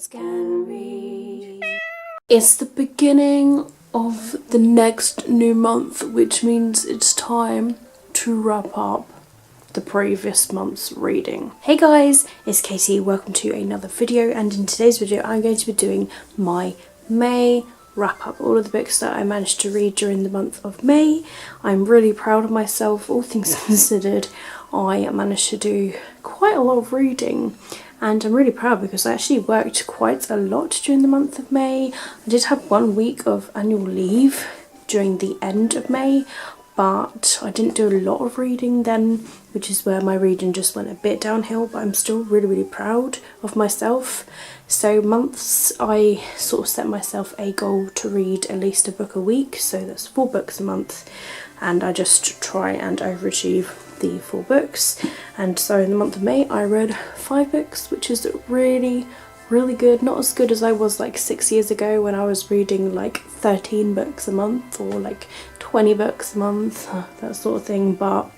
Can read. It's the beginning of the next new month, which means it's time to wrap up the previous month's reading. Hey guys, it's Katie. Welcome to another video, and in today's video I'm going to be doing my May wrap up, all of the books that I managed to read during the month of May. I'm really proud of myself, all things considered. I managed to do quite a lot of reading, and I'm really proud because I actually worked quite a lot during the month of May. I did have 1 week of annual leave during the end of May, but I didn't do a lot of reading then, which is where my reading just went a bit downhill, but I'm still really proud of myself. So months, I sort of set myself a goal to read at least a book a week, so that's 4 books a month, and I just try and overachieve the 4 books. And so in the month of May I read 5 books, which is really good. Not as good as I was like 6 years ago when I was reading like 13 books a month or like 20 books a month, that sort of thing, but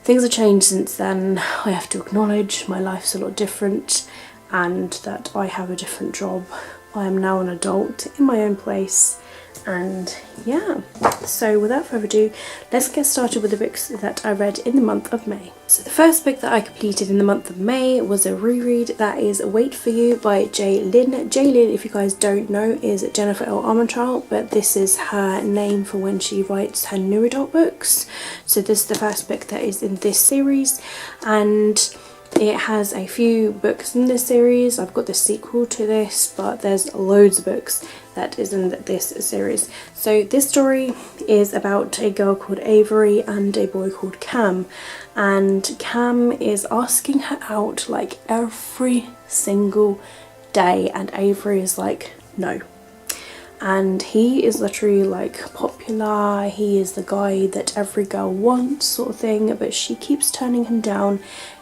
things have changed since then. I have to acknowledge my life's a lot different and that I have a different job. I am now an adult in my own place, and yeah, so without further ado, let's get started with the books that I read in the month of May. So the first book that I completed in the month of May was a reread. That is Wait For You by J. Lynn. J. Lynn, if you guys don't know, is Jennifer L. Armentrout, but this is her name for when she writes her new adult books. So this is the first book that is in this series, and it has a few books in this series. I've got the sequel to this, but there's loads of books that is in this series. So this story is about a girl called Avery and a boy called Cam, and Cam is asking her out like every single day, and Avery is like, no. And he is literally like popular, he is the guy that every girl wants sort of thing, but she keeps turning him down.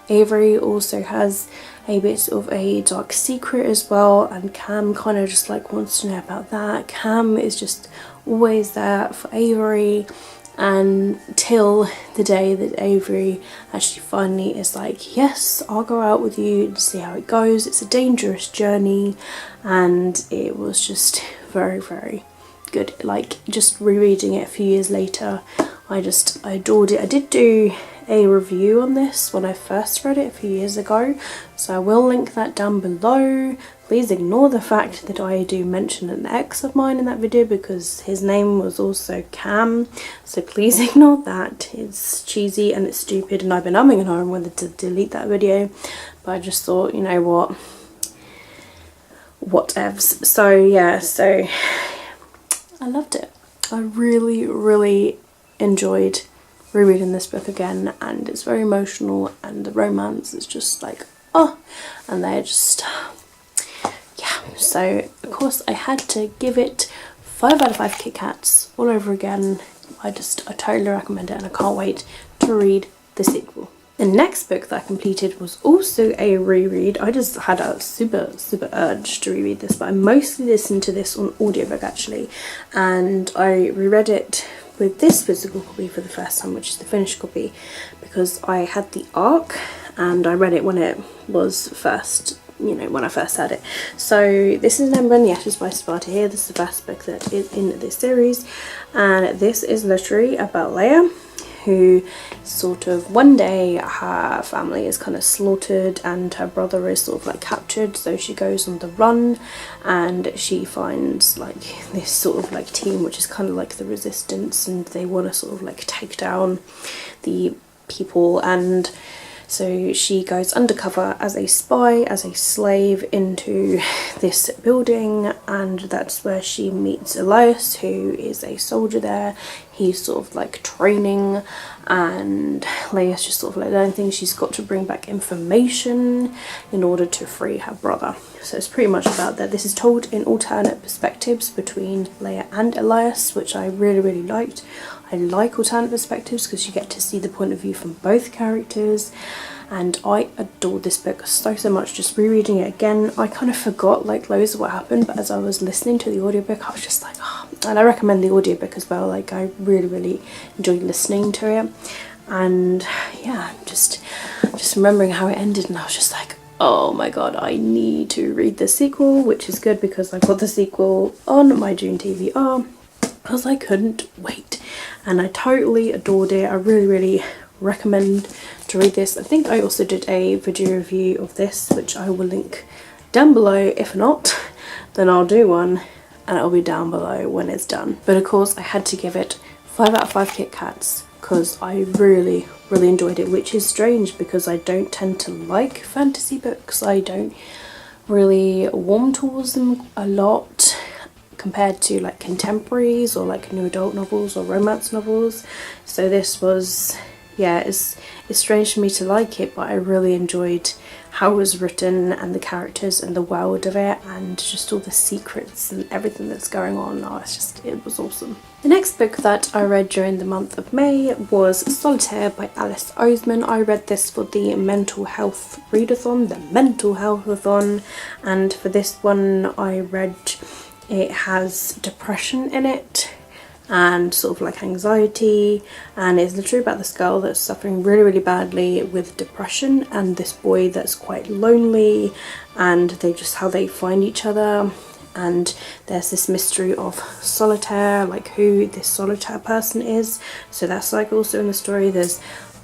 Avery also has a bit of a dark secret as well, and Cam kind of just like wants to know about that. Cam is just always there for Avery until the day that Avery actually finally is like, yes, I'll go out with you and see how it goes. It's a dangerous journey, and it was just very good. Like, just rereading it a few years later, I adored it. I did do a review on this when I first read it a few years ago, so I will link that down below. Please ignore the fact that I do mention an ex of mine in that video, because his name was also Cam, so please ignore that. It's cheesy and it's stupid, and I've been umming and ahhing whether to delete that video, but I just thought, you know whatevs. So yeah, so I loved it. I really enjoyed rereading this book again, and it's very emotional, and the romance is just like, oh, and they're just, yeah. So of course I had to give it 5 out of 5 Kit Kats all over again. I totally recommend it, and I can't wait to read the sequel. The next book that I completed was also a reread. I just had a super urge to reread this, but I mostly listened to this on audiobook actually, and I reread it with this physical copy for the first time, which is the finished copy, because I had the ARC and I read it when it was first, you know, when I first had it. So this is Ember and the Ashes by Sparta here. This is the first book that is in this series, and this is literally about Leia, who sort of one day her family is kind of slaughtered and her brother is sort of like captured, so she goes on the run and she finds like this sort of like team which is kind of like the resistance, and they want to sort of like take down the people, and so she goes undercover as a spy, as a slave, into this building, and that's where she meets Elias, who is a soldier there. He's sort of like training, and Leia's just sort of like learning things. She's got to bring back information in order to free her brother. So it's pretty much about that. This is told in alternate perspectives between Leia and Elias, which I really liked. I like alternate perspectives because you get to see the point of view from both characters, and I adored this book so much. Just rereading it again, I kind of forgot like loads of what happened, but as I was listening to the audiobook, I was just like, oh. And I recommend the audiobook as well. Like, I really enjoyed listening to it, and yeah, just remembering how it ended, and I was just like, oh my god, I need to read the sequel, which is good because I got the sequel on my June TBR because I couldn't wait, and I totally adored it. I really recommend to read this. I think I also did a video review of this, which I will link down below. If not, then I'll do one and it'll be down below when it's done. But of course I had to give it 5 out of 5 Kit Kats because I really enjoyed it, which is strange because I don't tend to like fantasy books. I don't really warm towards them a lot compared to like contemporaries or like new adult novels or romance novels. So this was, yeah, it's strange for me to like it, but I really enjoyed how it was written and the characters and the world of it and just all the secrets and everything that's going on. Oh, it was awesome. The next book that I read during the month of May was Solitaire by Alice Oseman. I read this for the mental health readathon, and for this one I read, it has depression in it and sort of like anxiety, and it's literally about this girl that's suffering really badly with depression and this boy that's quite lonely, and how they find each other. And there's this mystery of solitaire, like who this solitaire person is. So that's like also in the story. There's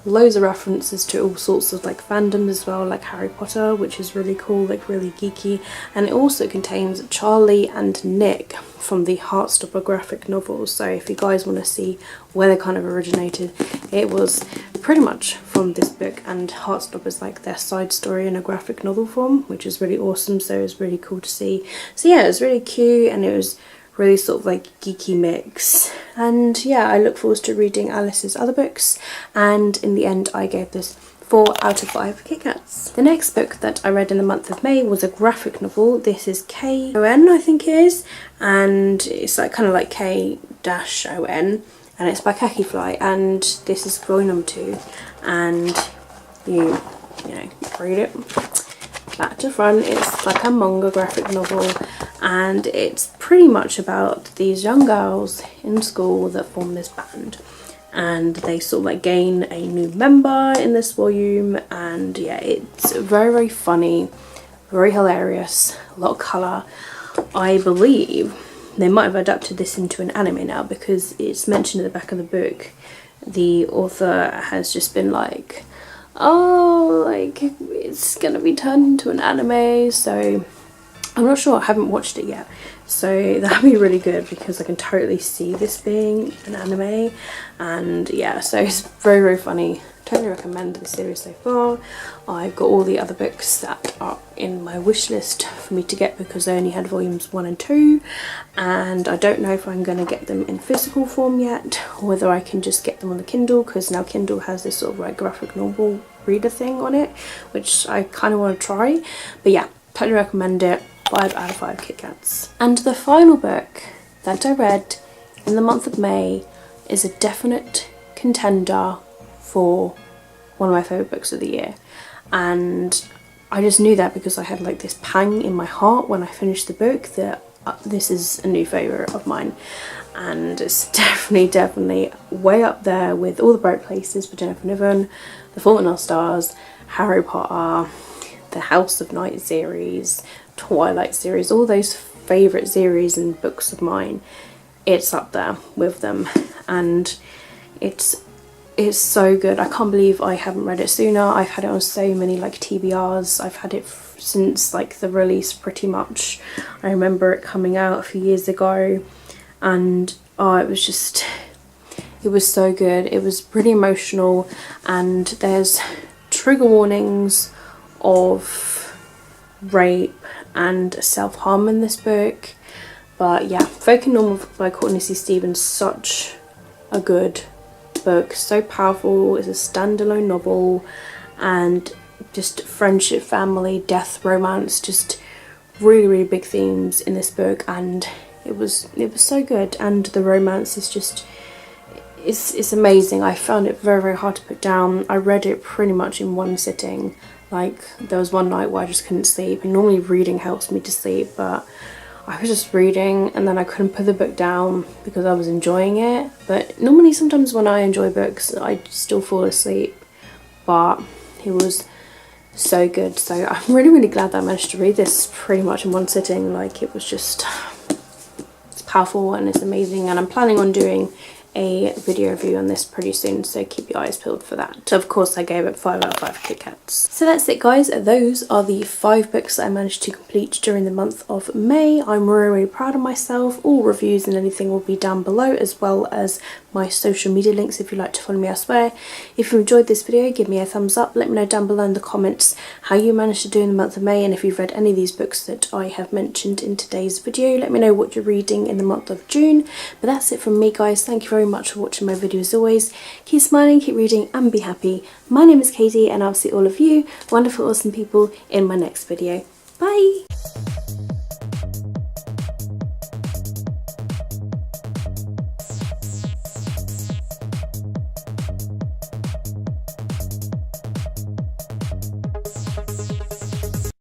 loads of references to all sorts of like fandoms as well, like Harry Potter, which is really cool, like really geeky. And it also contains Charlie and Nick from the Heartstopper graphic novels. So if you guys want to see where they kind of originated, it was pretty much from this book, and Heartstopper is like their side story in a graphic novel form, which is really awesome. So it was really cool to see. So yeah, it was really cute, and it was really sort of like geeky mix. And yeah, I look forward to reading Alice's other books, and in the end I gave this 4 out of 5 Kit Kats. The next book that I read in the month of May was a graphic novel. This is K-O-N, I think it is, and it's like kind of like K-O-N, and it's by Kakifly, and this is volume number 2, and you know, read it back to front. It's like a manga graphic novel, and it's pretty much about these young girls in school that form this band, and they sort of like gain a new member in this volume. And yeah, it's very funny, very hilarious, a lot of colour. I believe they might have adapted this into an anime now, because it's mentioned at the back of the book. The author has just been like, oh, like it's gonna be turned into an anime. So I'm not sure, I haven't watched it yet, so that'd be really good because I can totally see this being an anime. And yeah, so it's very funny. Totally recommend the series so far. I've got all the other books that are in my wish list for me to get because I only had volumes 1 and 2, and I don't know if I'm going to get them in physical form yet, or whether I can just get them on the Kindle, because now Kindle has this sort of like graphic novel reader thing on it, which I kind of want to try. But yeah, totally recommend it. 5 out of 5 Kit Kats. And the final book that I read in the month of May is a definite contender for one of my favourite books of the year, and I just knew that because I had like this pang in my heart when I finished the book that this is a new favourite of mine, and it's definitely way up there with All the Bright Places by Jennifer Niven, The Fault in Our Stars, Harry Potter, the House of Night series, Twilight series, all those favourite series and books of mine. It's up there with them, and it's so good. I can't believe I haven't read it sooner. I've had it on so many like TBRs. I've had it since like the release pretty much. I remember it coming out a few years ago, and oh, it was so good. It was pretty emotional, and there's trigger warnings of rape and self-harm in this book. But yeah, Folk and Normal by Courtney C. Stevens, such a good book, so powerful. It's a standalone novel, and just friendship, family, death, romance, just really big themes in this book, and it was so good. And the romance is just, it's amazing. I found it very hard to put down. I read it pretty much in one sitting. Like, there was one night where I just couldn't sleep, and normally reading helps me to sleep, but I was just reading and then I couldn't put the book down because I was enjoying it. But normally sometimes when I enjoy books I still fall asleep, but it was so good. So I'm really glad that I managed to read this pretty much in one sitting. Like, it was just, it's powerful and it's amazing, and I'm planning on doing a video review on this pretty soon, so keep your eyes peeled for that. So of course I gave it 5 out of 5 Kit Kats. So that's it guys, those are the 5 books that I managed to complete during the month of May. I'm really proud of myself. All reviews and anything will be down below, as well as my social media links if you'd like to follow me elsewhere. If you enjoyed this video, give me a thumbs up, let me know down below in the comments how you managed to do in the month of May, and if you've read any of these books that I have mentioned in today's video, let me know what you're reading in the month of June. But that's it from me guys, thank you very much for watching my video as always. Keep smiling, keep reading and be happy. My name is Katie and I'll see all of you wonderful awesome people in my next video. Bye!